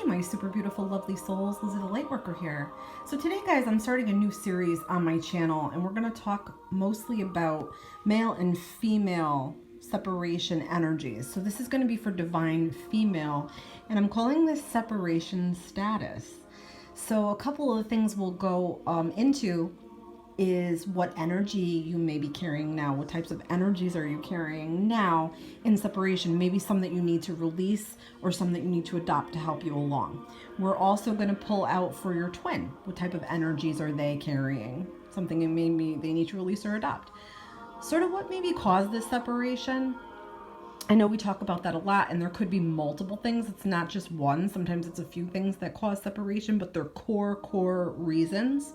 my super beautiful, lovely souls. Lizzie the Lightworker here. So today, guys, I'm starting a new series on my channel, and we're going to talk mostly about male and female separation energies. So this is going to be for divine female, and I'm calling this separation status. So a couple of things we'll go into is what energy you may be carrying now. What types of energies are you carrying now in separation? Maybe some that you need to release or some that you need to adopt to help you along. We're also going to pull out for your twin. What type of energies are they carrying? Something that maybe they need to release or adopt. Sort of what maybe caused this separation. I know we talk about that a lot, and there could be multiple things. It's not just one. Sometimes it's a few things that cause separation, but they're core reasons.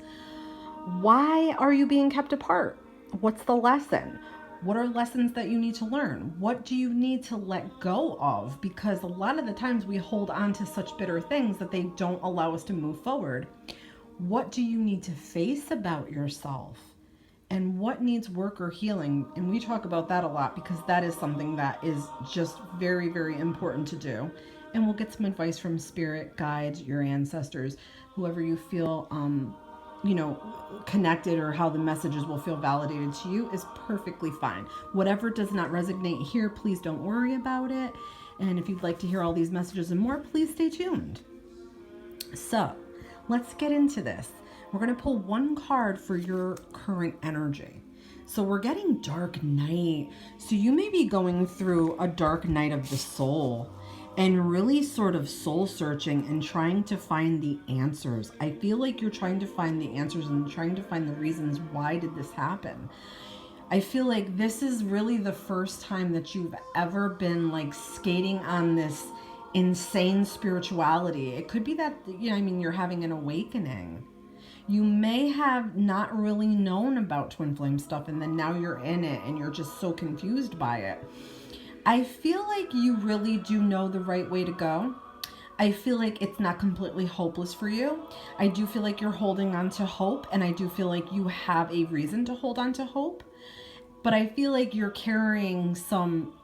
Why are you being kept apart? What's the lesson? What are lessons that you need to learn? What do you need to let go of? Because a lot of the times we hold on to such bitter things that they don't allow us to move forward. What do you need to face about yourself? And what needs work or healing? And we talk about that a lot because that is something that is just very, very important to do. And we'll get some advice from spirit, guides, your ancestors, whoever you feel connected, or how the messages will feel validated to you is perfectly fine. Whatever does not resonate here, please don't worry about it. And if you'd like to hear all these messages and more, please stay tuned. So let's get into this. We're going to pull one card for your current energy. So we're getting dark night. So you may be going through a dark night of the soul and really sort of soul searching and trying to find the answers. I feel like you're trying to find the answers and trying to find the reasons why did this happen. I feel like this is really the first time that you've ever been like skating on this insane spirituality. It could be that, you're having an awakening. You may have not really known about twin flame stuff, and then now you're in it and you're just so confused by it. I feel like you really do know the right way to go. I feel like it's not completely hopeless for you. I do feel like you're holding on to hope, and I do feel like you have a reason to hold on to hope. But I feel like you're carrying some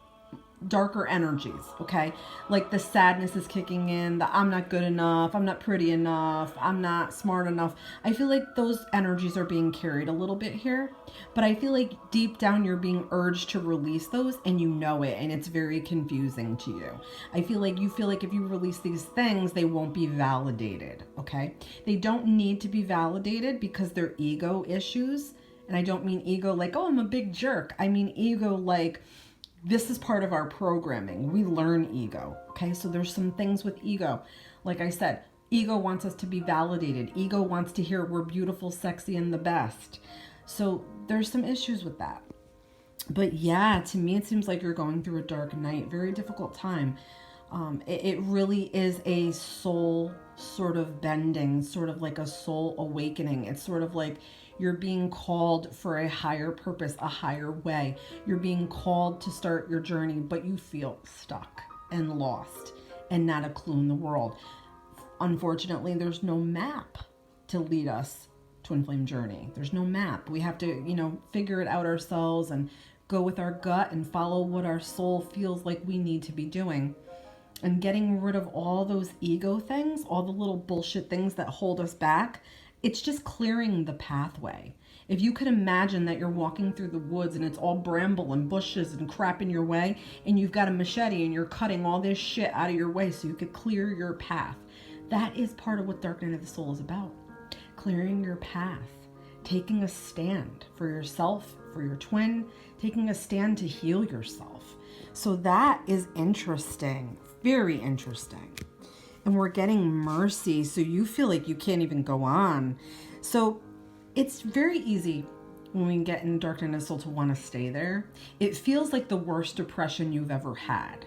darker energies, okay? Like the sadness is kicking in, the I'm not good enough, I'm not pretty enough, I'm not smart enough. I feel like those energies are being carried a little bit here, but I feel like deep down you're being urged to release those, and you know it, and it's very confusing to you. I feel like you feel like if you release these things, they won't be validated, okay? They don't need to be validated because they're ego issues. And I don't mean ego like, oh, I'm a big jerk. I mean ego like, this is part of our programming. We learn ego, okay? So there's some things with ego. Like I said, ego wants us to be validated. Ego wants to hear we're beautiful, sexy, and the best. So there's some issues with that. But yeah, to me, it seems like you're going through a dark night, very difficult time. It really is a soul sort of bending, sort of like a soul awakening. It's sort of like you're being called for a higher purpose, a higher way. You're being called to start your journey, but you feel stuck and lost and not a clue in the world. Unfortunately, there's no map to lead us twin flame journey. There's no map. We have to, figure it out ourselves and go with our gut and follow what our soul feels like we need to be doing. And getting rid of all those ego things, all the little bullshit things that hold us back, it's just clearing the pathway. If you could imagine that you're walking through the woods and it's all bramble and bushes and crap in your way, and you've got a machete and you're cutting all this shit out of your way so you could clear your path. That is part of what Dark Night of the Soul is about. Clearing your path, taking a stand for yourself, for your twin, taking a stand to heal yourself. So that is interesting, very interesting. And we're getting mercy, so you feel like you can't even go on. So it's very easy when we get in Dark Night of the Soul to want to stay there. It feels like the worst depression you've ever had.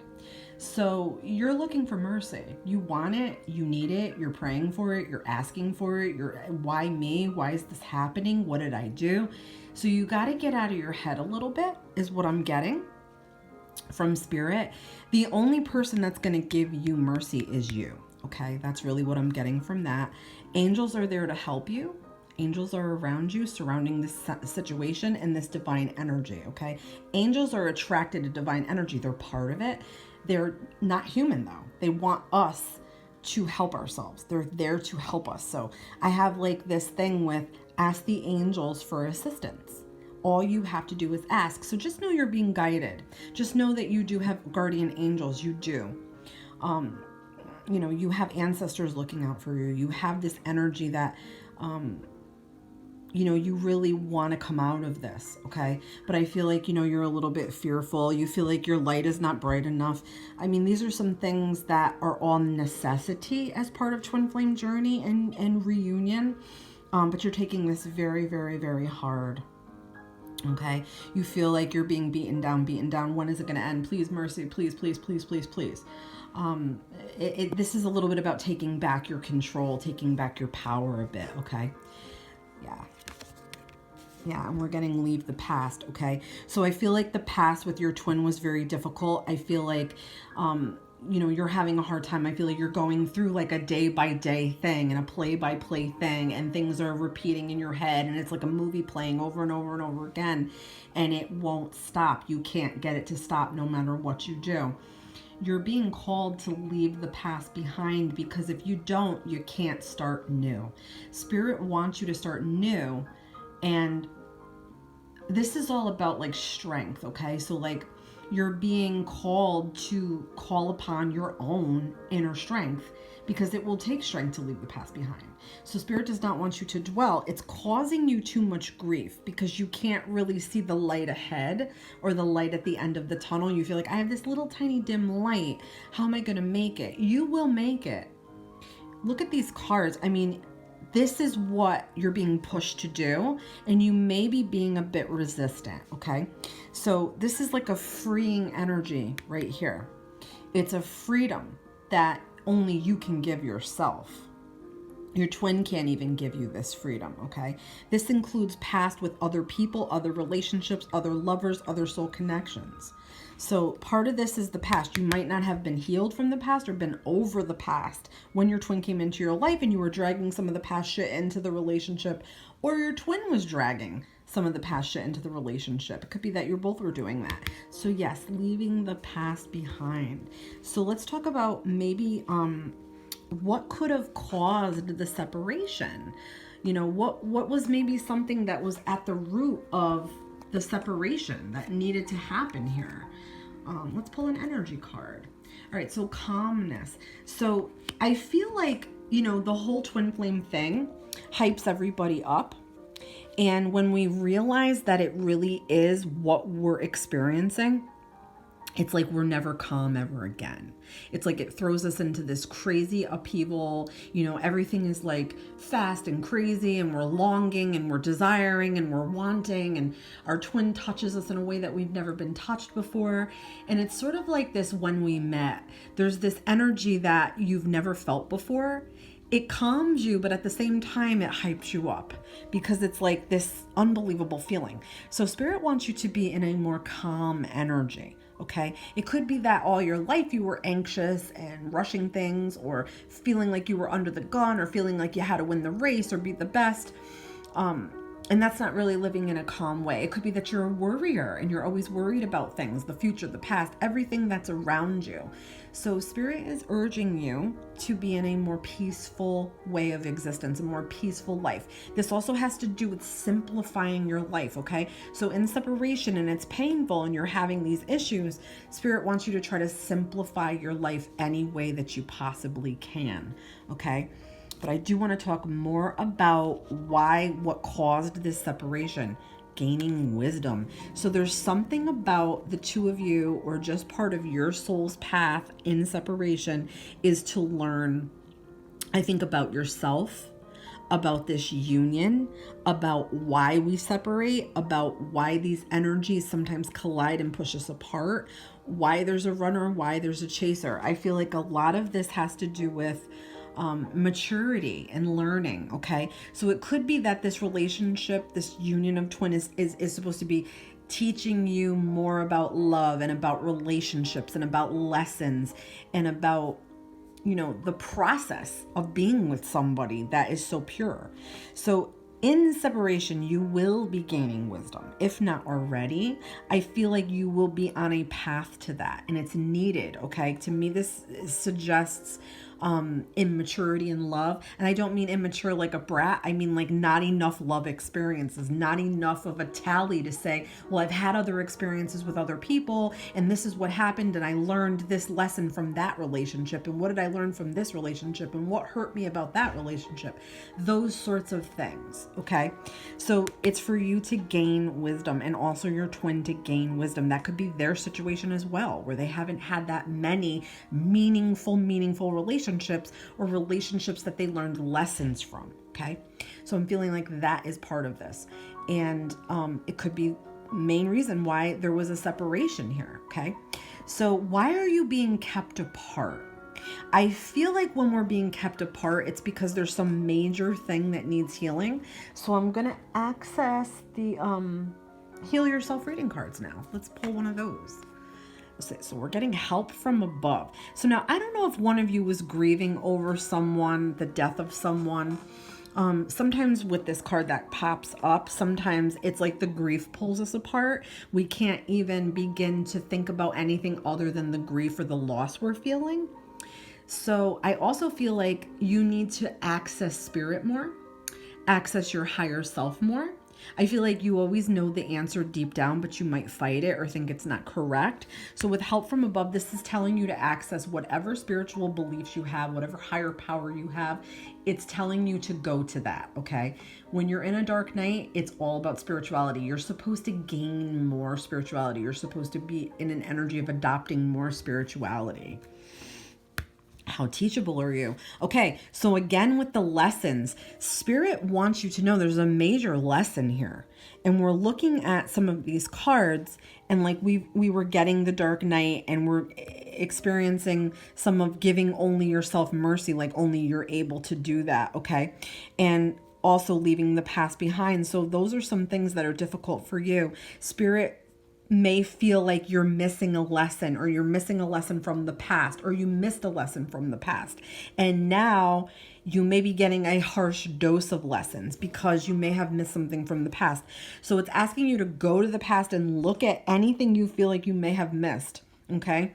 So you're looking for mercy. You want it, you need it, you're praying for it, you're asking for it, why me? Why is this happening? What did I do? So you got to get out of your head a little bit, is what I'm getting from spirit. The only person that's going to give you mercy is you. Okay, that's really what I'm getting from that. Angels are there to help you. Angels are around you, surrounding this situation and this divine energy, okay? Angels are attracted to divine energy. They're part of it. They're not human, though. They want us to help ourselves. They're there to help us. So I have like this thing with ask the angels for assistance. All you have to do is ask. So just know you're being guided. Just know that you do have guardian angels. You do. You know, you have ancestors looking out for you. You have this energy that, you know, you really want to come out of this, okay? But I feel like, you know, you're a little bit fearful. You feel like your light is not bright enough. I mean, these are some things that are all necessity as part of Twin Flame journey and reunion. But you're taking this very, very, very hard. Okay, you feel like you're being beaten down. When is it going to end? Please, mercy, please, please, please, please, please. This is a little bit about taking back your control, taking back your power a bit. Okay, yeah, and we're getting leave the past. Okay, so I feel like the past with your twin was very difficult. I feel like, you know, you're having a hard time. I feel like you're going through like a day by day thing and a play by play thing, and things are repeating in your head, and it's like a movie playing over and over and over again, and it won't stop. You can't get it to stop no matter what you do. You're being called to leave the past behind, because if you don't, you can't start new. Spirit wants you to start new, and this is all about like strength, okay? So like, you're being called to call upon your own inner strength, because it will take strength to leave the past behind. So Spirit does not want you to dwell. It's causing you too much grief because you can't really see the light ahead or the light at the end of the tunnel. You feel like, I have this little tiny dim light. How am I going to make it? You will make it. Look at these cards. I mean, this is what you're being pushed to do, and you may be being a bit resistant, okay? So this is like a freeing energy right here. It's a freedom that only you can give yourself. Your twin can't even give you this freedom, okay? This includes past with other people, other relationships, other lovers, other soul connections. So part of this is the past. You might not have been healed from the past or been over the past when your twin came into your life and you were dragging some of the past shit into the relationship, or your twin was dragging some of the past shit into the relationship. It could be that you both were doing that. So yes, leaving the past behind. So let's talk about maybe what could have caused the separation. You know, what was maybe something that was at the root of the separation that needed to happen here. Let's pull an energy card. All right, so calmness. So I feel like, you know, the whole twin flame thing hypes everybody up. And when we realize that it really is what we're experiencing, it's like we're never calm ever again. It's like it throws us into this crazy upheaval. You know, everything is like fast and crazy, and we're longing and we're desiring and we're wanting, and our twin touches us in a way that we've never been touched before. And it's sort of like this when we met. There's this energy that you've never felt before. It calms you, but at the same time, it hypes you up because it's like this unbelievable feeling. So Spirit wants you to be in a more calm energy. Okay, it could be that all your life you were anxious and rushing things, or feeling like you were under the gun, or feeling like you had to win the race or be the best. And that's not really living in a calm way. It could be that you're a worrier and you're always worried about things, the future, the past, everything that's around you. So Spirit is urging you to be in a more peaceful way of existence, a more peaceful life. This also has to do with simplifying your life, okay? So in separation, and it's painful and you're having these issues, Spirit wants you to try to simplify your life any way that you possibly can, okay? But I do want to talk more about what caused this separation. Gaining wisdom. So there's something about the two of you, or just part of your soul's path in separation, is to learn, I think, about yourself, about this union, about why we separate, about why these energies sometimes collide and push us apart, why there's a runner, why there's a chaser. I feel like a lot of this has to do with maturity and learning. Okay, so it could be that this relationship, this union of twin is supposed to be teaching you more about love and about relationships and about lessons and about, you know, the process of being with somebody that is so pure. So in separation, you will be gaining wisdom. If not already, I feel like you will be on a path to that, and it's needed. Okay, to me, this suggests immaturity in love. And I don't mean immature like a brat. I mean like not enough love experiences, not enough of a tally to say, well, I've had other experiences with other people and this is what happened and I learned this lesson from that relationship, and what did I learn from this relationship, and what hurt me about that relationship. Those sorts of things, okay? So it's for you to gain wisdom, and also your twin to gain wisdom. That could be their situation as well, where they haven't had that many meaningful relationships, or relationships that they learned lessons from, okay? So I'm feeling like that is part of this. And it could be main reason why there was a separation here, okay? So why are you being kept apart? I feel like when we're being kept apart, it's because there's some major thing that needs healing. So I'm going to access the Heal Yourself reading cards now. Let's pull one of those. So we're getting help from above. So now I don't know if one of you was grieving over someone, the death of someone. Sometimes with this card that pops up, sometimes it's like the grief pulls us apart. We can't even begin to think about anything other than the grief or the loss we're feeling. So I also feel like you need to access spirit more, access your higher self more. I feel like you always know the answer deep down, but you might fight it or think it's not correct. So with help from above, this is telling you to access whatever spiritual beliefs you have, whatever higher power you have. It's telling you to go to that, okay? When you're in a dark night, it's all about spirituality. You're supposed to gain more spirituality. You're supposed to be in an energy of adopting more spirituality. How teachable are you? Okay, so again with the lessons, Spirit wants you to know there's a major lesson here. And we're looking at some of these cards, and like we were getting the dark night, and we're experiencing some of giving only yourself mercy, like only you're able to do that, okay? And also leaving the past behind. So those are some things that are difficult for you. Spirit may feel like you're missing a lesson, or you're missing a lesson from the past, or you missed a lesson from the past. And now you may be getting a harsh dose of lessons because you may have missed something from the past. So it's asking you to go to the past and look at anything you feel like you may have missed. Okay.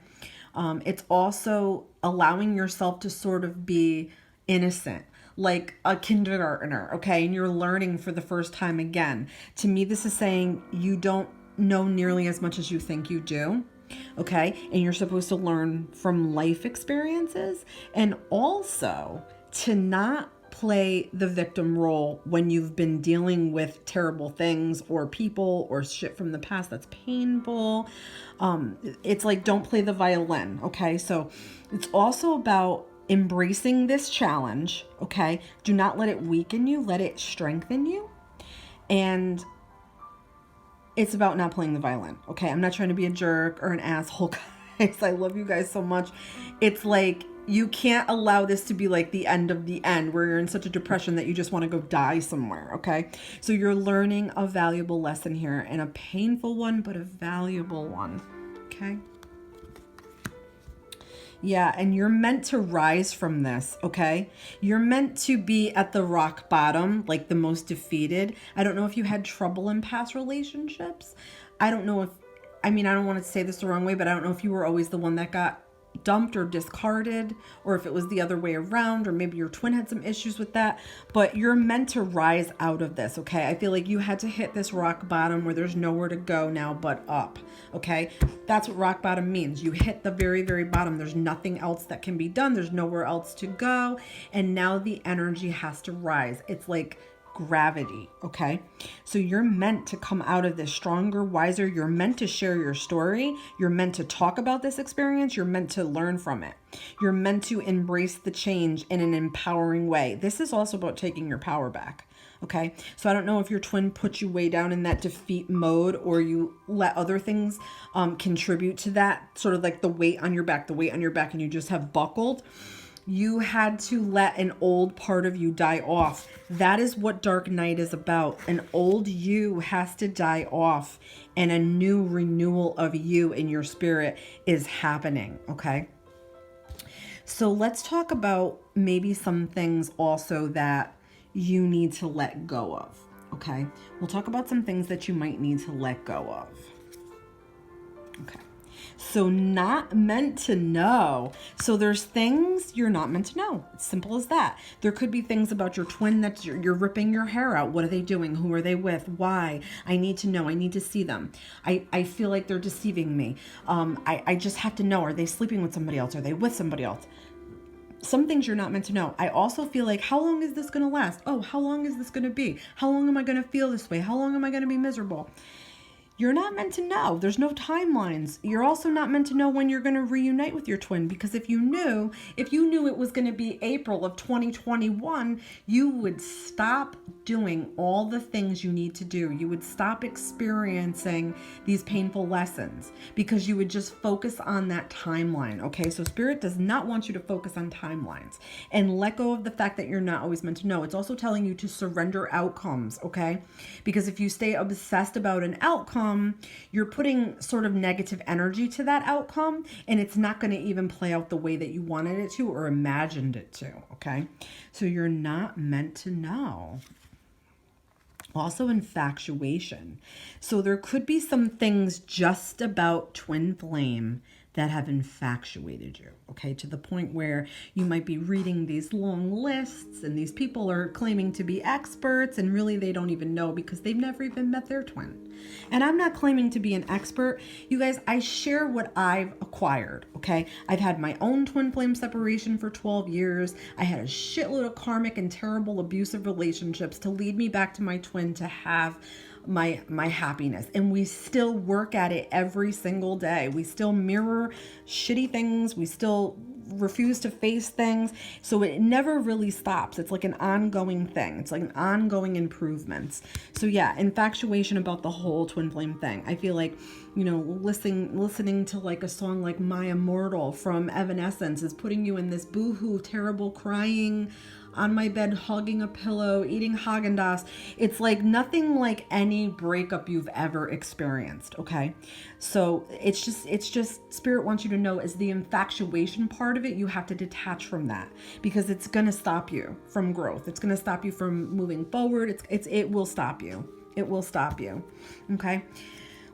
It's also allowing yourself to sort of be innocent, like a kindergartner. Okay. And you're learning for the first time again. To me, this is saying you don't know nearly as much as you think you do, okay? And you're supposed to learn from life experiences, and also to not play the victim role when you've been dealing with terrible things or people or shit from the past that's painful. It's like, don't play the violin, okay? So it's also about embracing this challenge, okay? Do not let it weaken you, let it strengthen you. And it's about not playing the violin, okay? I'm not trying to be a jerk or an asshole, guys. I love you guys so much. It's like, you can't allow this to be like the end of the end, where you're in such a depression that you just want to go die somewhere, okay? So you're learning a valuable lesson here, and a painful one, but a valuable one, okay? Yeah, and you're meant to rise from this, okay? You're meant to be at the rock bottom, like the most defeated. I don't know if you had trouble in past relationships. I don't know if, I don't want to say this the wrong way, but I don't know if you were always the one that got dumped or discarded, or if it was the other way around, or maybe your twin had some issues with that. But you're meant to rise out of this, okay? I feel like you had to hit this rock bottom where there's nowhere to go now but up, okay? That's what rock bottom means. You hit the very, very bottom. There's nothing else that can be done. There's nowhere else to go. And now the energy has to rise. It's like gravity, okay? So you're meant to come out of this stronger, wiser. You're meant to share your story. You're meant to talk about this experience. You're meant to learn from it. You're meant to embrace the change in an empowering way. This is also about taking your power back, okay? So I don't know if your twin put you way down in that defeat mode, or you let other things contribute to that, sort of like the weight on your back, and you just have buckled. You had to let an old part of you die off. That is what Dark Night is about. An old you has to die off, and a new renewal of you in your spirit is happening, okay? So let's talk about maybe some things also that you need to let go of, okay? We'll talk about some things that you might need to let go of. Okay. So not meant to know. So there's things you're not meant to know. It's simple as that. There could be things about your twin that you're ripping your hair out. What are they doing? Who are they with? Why? I need to know. I need to see them. I feel like they're deceiving me. I just have to know. Are they sleeping with somebody else? Are they with somebody else? Some things you're not meant to know. I also feel like, how long is this going to last? Oh, how long is this going to be? How long am I going to feel this way? How long am I going to be miserable? You're not meant to know. There's no timelines. You're also not meant to know when you're going to reunite with your twin, because if you knew it was going to be April of 2021, you would stop doing all the things you need to do. You would stop experiencing these painful lessons because you would just focus on that timeline. Okay, so Spirit does not want you to focus on timelines and let go of the fact that you're not always meant to know. It's also telling you to surrender outcomes. Okay, because if you stay obsessed about an outcome, you're putting sort of negative energy to that outcome, and it's not going to even play out the way that you wanted it to or imagined it to. Okay, so you're not meant to know. Also, infatuation. So there could be some things just about twin flame that have infatuated you, okay, to the point where you might be reading these long lists and these people are claiming to be experts and really they don't even know because they've never even met their twin. And I'm not claiming to be an expert. You guys, I share what I've acquired, okay? I've had my own twin flame separation for 12 years. I had a shitload of karmic and terrible abusive relationships to lead me back to my twin to have my happiness, and we still work at it every single day. We still mirror shitty things. We still refuse to face things. So it never really stops. It's like an ongoing thing. It's like an ongoing improvements. So yeah, infatuation about the whole twin flame thing. I feel like, you know, listening to like a song like My Immortal from Evanescence is putting you in this boohoo, terrible crying on my bed, hugging a pillow, eating Haagen-Dazs. It's like nothing like any breakup you've ever experienced, okay? So it's just Spirit wants you to know is the infatuation part of it, you have to detach from that because it's going to stop you from growth. It's going to stop you from moving forward. It will stop you. It will stop you, okay?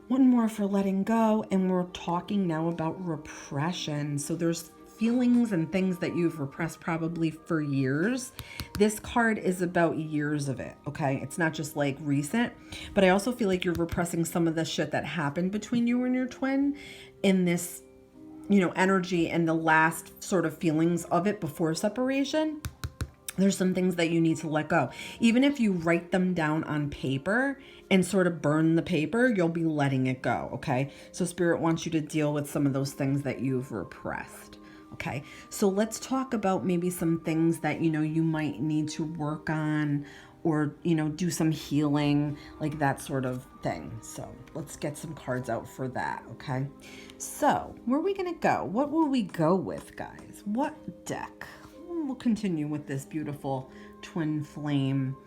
One more for letting go, and we're talking now about repression. So there's feelings and things that you've repressed probably for years. This card is about years of it, okay? It's not just like recent, but I also feel like you're repressing some of the shit that happened between you and your twin in this, you know, energy and the last sort of feelings of it before separation. There's some things that you need to let go. Even if you write them down on paper and sort of burn the paper, you'll be letting it go, okay? So Spirit wants you to deal with some of those things that you've repressed. Okay, so let's talk about maybe some things that, you know, you might need to work on or, you know, do some healing, like that sort of thing. So let's get some cards out for that, okay? So where are we going to go? What will we go with, guys? What deck? We'll continue with this beautiful twin flame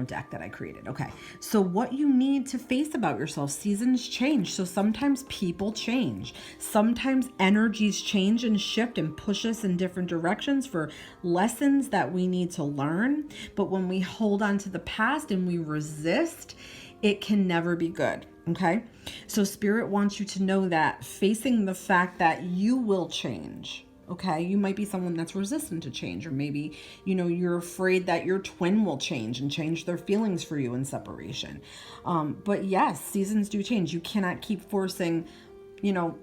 deck that I created. Okay, so what you need to face about yourself: seasons change. So sometimes people change, sometimes energies change and shift and push us in different directions for lessons that we need to learn. But when we hold on to the past and we resist, it can never be good. Okay, so Spirit wants you to know that facing the fact that you will change. Okay, you might be someone that's resistant to change, or maybe, you know, you're afraid that your twin will change and change their feelings for you in separation. But yes, seasons do change. You cannot keep forcing, you know,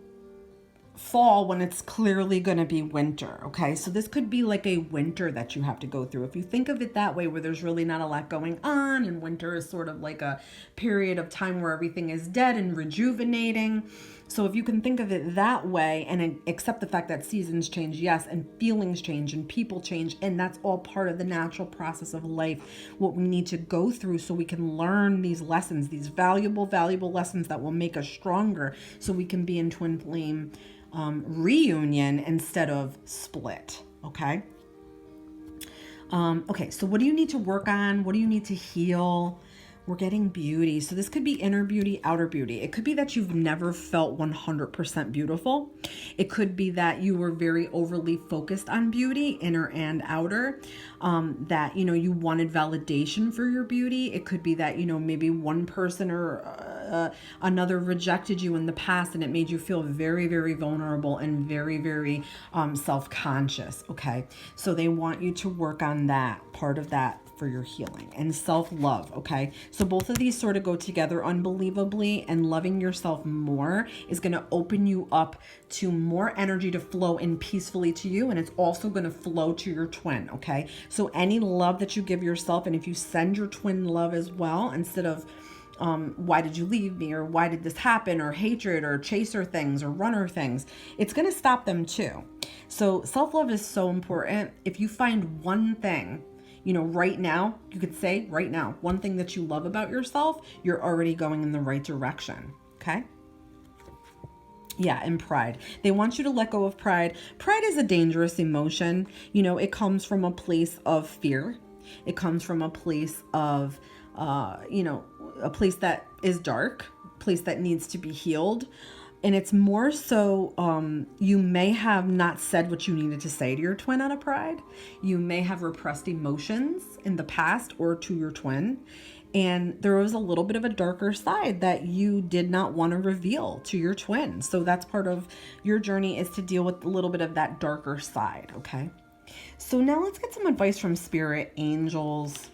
fall when it's clearly going to be winter. Okay, so this could be like a winter that you have to go through. If you think of it that way, where there's really not a lot going on, and winter is sort of like a period of time where everything is dead and rejuvenating. So if you can think of it that way and accept the fact that seasons change, yes, and feelings change and people change, and that's all part of the natural process of life, what we need to go through so we can learn these lessons, these valuable lessons that will make us stronger, so we can be in twin flame reunion instead of split. Okay. Okay, so what do you need to work on? What do you need to heal? We're getting beauty. So this could be inner beauty, outer beauty. It could be that you've never felt 100% beautiful. It could be that you were very overly focused on beauty, inner and outer, that, you know, you wanted validation for your beauty. It could be that, you know, maybe one person or another rejected you in the past, and it made you feel very, very vulnerable and very, very self-conscious. Okay, so they want you to work on that part of that for your healing and self-love. Okay, so both of these sort of go together unbelievably, and loving yourself more is going to open you up to more energy to flow in peacefully to you, and it's also going to flow to your twin. Okay, so any love that you give yourself, and if you send your twin love as well, instead of why did you leave me, or why did this happen, or hatred, or chaser things, or runner things, it's going to stop them too. So self-love is so important. If you find one thing, right now, you could say right now, one thing that you love about yourself, you're already going in the right direction. Okay. Yeah, and pride. They want you to let go of pride. Pride is a dangerous emotion. It comes from a place of fear. It comes from a place of, a place that is dark, a place that needs to be healed. And it's more so, you may have not said what you needed to say to your twin out of pride. You may have repressed emotions in the past or to your twin. And there was a little bit of a darker side that you did not want to reveal to your twin. So that's part of your journey, is to deal with a little bit of that darker side. Okay. So now let's get some advice from spirit, angels.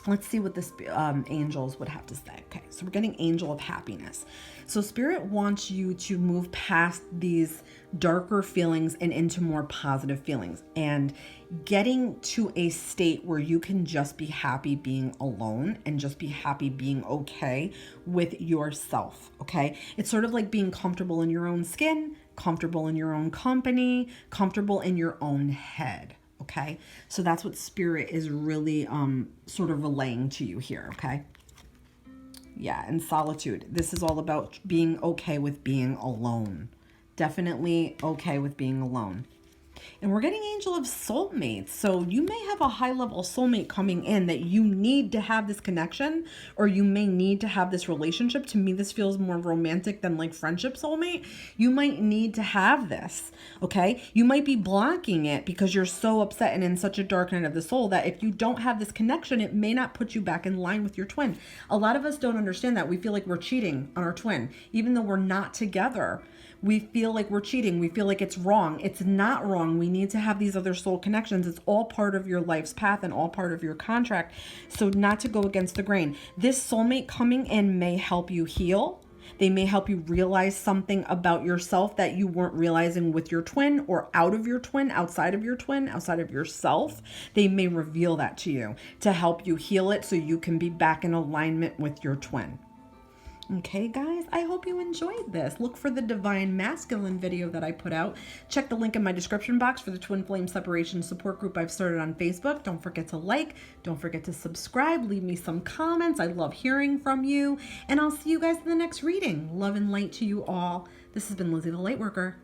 Let's see what the angels would have to say. Okay, so we're getting angel of happiness. So spirit wants you to move past these darker feelings and into more positive feelings, and getting to a state where you can just be happy being alone and just be happy being okay with yourself. Okay, it's sort of like being comfortable in your own skin, comfortable in your own company, comfortable in your own head. Okay, so that's what spirit is really sort of relaying to you here. Okay, yeah, and solitude. This is all about being okay with being alone. Definitely okay with being alone. And we're getting angel of soulmates. So you may have a high level soulmate coming in that you need to have this connection, or you may need to have this relationship. To me, this feels more romantic than like friendship soulmate. You might need to have this. Okay. You might be blocking it because you're so upset and in such a dark night of the soul that if you don't have this connection, it may not put you back in line with your twin. A lot of us don't understand that. We feel like we're cheating on our twin, even though we're not together. We feel like we're cheating. We feel like it's wrong. It's not wrong. We need to have these other soul connections. It's all part of your life's path and all part of your contract. So not to go against the grain. This soulmate coming in may help you heal. They may help you realize something about yourself that you weren't realizing with your twin, or out of your twin, outside of your twin, outside of yourself. They may reveal that to you to help you heal it so you can be back in alignment with your twin. Okay, guys, I hope you enjoyed this. Look for the Divine Masculine video that I put out. Check the link in my description box for the Twin Flame Separation Support Group I've started on Facebook. Don't forget to like. Don't forget to subscribe. Leave me some comments. I love hearing from you. And I'll see you guys in the next reading. Love and light to you all. This has been Lizzie the Lightworker.